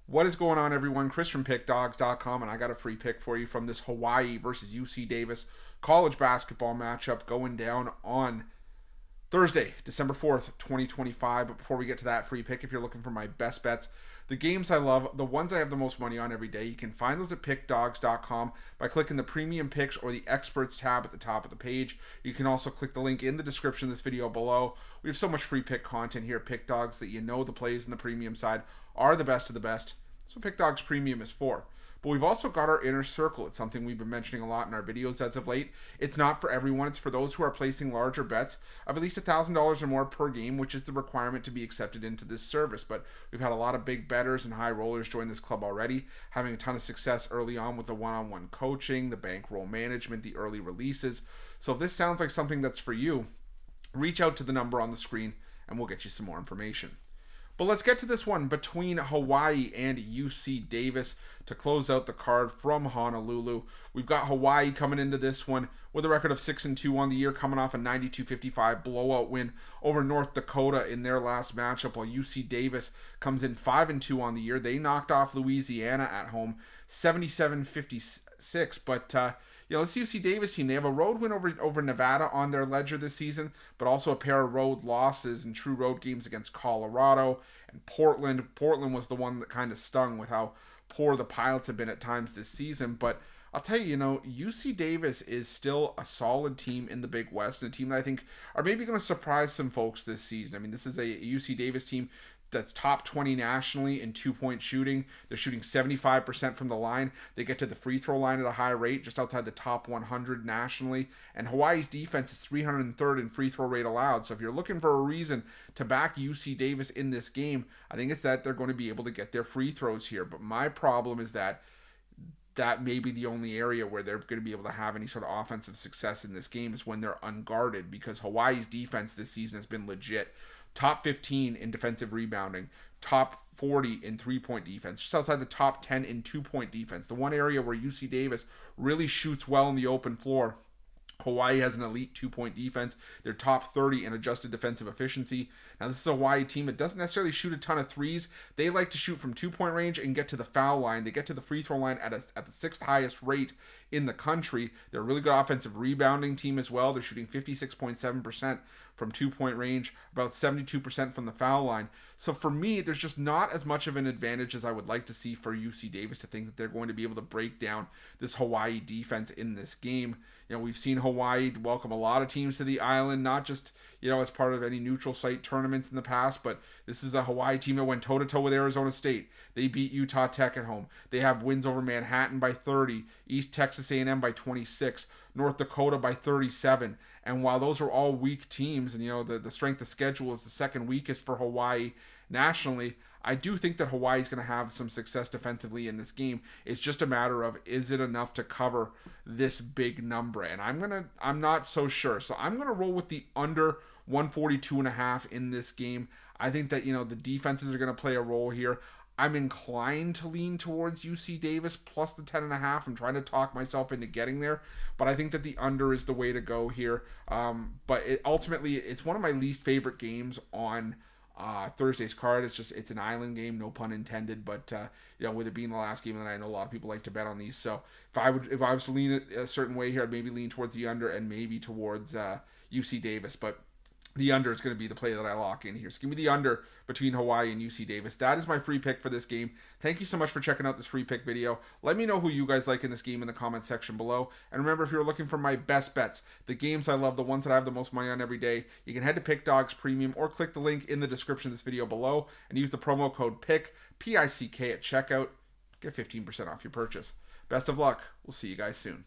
What is going on, everyone? Chris from Pickdawgz.com, and I got a free pick for you from this Hawaii versus UC Davis college basketball matchup going down on Thursday, December 4th, 2025. But before we get to that free pick, if you're looking for my best bets, the games I love, the ones I have the most money on every day, you can find those at Pickdawgz.com by clicking the premium picks or the experts tab at the top of the page. You can also click the link in the description of this video below. We have so much free pick content here at Pickdawgz that you know the plays in the premium side are the best of the best. So Pickdawgz Premium is for. But we've also got our inner circle. It's something we've been mentioning a lot in our videos as of late. It's not for everyone. It's for those who are placing larger bets of at least $1,000 or more per game, which is the requirement to be accepted into this service. But we've had a lot of big bettors and high rollers join this club already, having a ton of success early on with the one-on-one coaching, the bankroll management, the early releases. So if this sounds like something that's for you, reach out to the number on the screen and we'll get you some more information. But let's get to this one between Hawaii and UC Davis to close out the card from Honolulu. We've got Hawaii coming into this one with a record of 6-2 on the year, coming off a 92-55 blowout win over North Dakota in their last matchup, while UC Davis comes in 5-2 on the year. They knocked off Louisiana at home 77-56, but this UC Davis team, they have a road win over Nevada on their ledger this season, but also a pair of road losses and true road games against Colorado and Portland. Portland was the one that kind of stung with how poor the Pilots have been at times this season. But I'll tell you, UC Davis is still a solid team in the Big West, and a team that I think are maybe going to surprise some folks this season. I mean, this is a UC Davis team that's top 20 nationally in two-point shooting. They're shooting 75% from the line. They get to the free throw line at a high rate, just outside the top 100 nationally. And Hawaii's defense is 303rd in free throw rate allowed. So if you're looking for a reason to back UC Davis in this game, I think it's that they're going to be able to get their free throws here. But my problem is that may be the only area where they're going to be able to have any sort of offensive success in this game is when they're unguarded, because Hawaii's defense this season has been legit. Top 15 in defensive rebounding, top 40 in three-point defense, just outside the top 10 in two-point defense. The one area where UC Davis really shoots well in the open floor. Hawaii has an elite two-point defense. They're top 30 in adjusted defensive efficiency. Now, this is a Hawaii team that doesn't necessarily shoot a ton of threes. They like to shoot from two-point range and get to the foul line. They get to the free throw line at the sixth highest rate in the country. They're a really good offensive rebounding team as well. They're shooting 56.7% from two-point range, about 72% from the foul line. So for me, there's just not as much of an advantage as I would like to see for UC Davis to think that they're going to be able to break down this Hawaii defense in this game. We've seen Hawaii welcome a lot of teams to the island, not just, as part of any neutral site tournaments in the past, but this is a Hawaii team that went toe-to-toe with Arizona State. They beat Utah Tech at home. They have wins over Manhattan by 30, East Texas A&M by 26, North Dakota by 37. And while those are all weak teams, and the strength of schedule is the second weakest for Hawaii nationally, I do think that Hawaii is going to have some success defensively in this game. It's just a matter of, is it enough to cover this big number? And I'm not so sure. So I'm going to roll with the under 142.5 in this game. I think that, the defenses are going to play a role here. I'm inclined to lean towards UC Davis plus the 10.5. I'm trying to talk myself into getting there, but I think that the under is the way to go here. But ultimately, it's one of my least favorite games on Thursday's card. It's an island game, no pun intended, but with it being the last game, and I know a lot of people like to bet on these. So if I was to lean it a certain way here, I'd maybe lean towards the under and maybe towards UC Davis, but the under is going to be the play that I lock in here. So give me the under between Hawaii and UC Davis. That is my free pick for this game. Thank you so much for checking out this free pick video. Let me know who you guys like in this game in the comment section below. And remember, if you're looking for my best bets, the games I love, the ones that I have the most money on every day, you can head to Pickdawgz Premium or click the link in the description of this video below and use the promo code PICK, P-I-C-K at checkout. Get 15% off your purchase. Best of luck. We'll see you guys soon.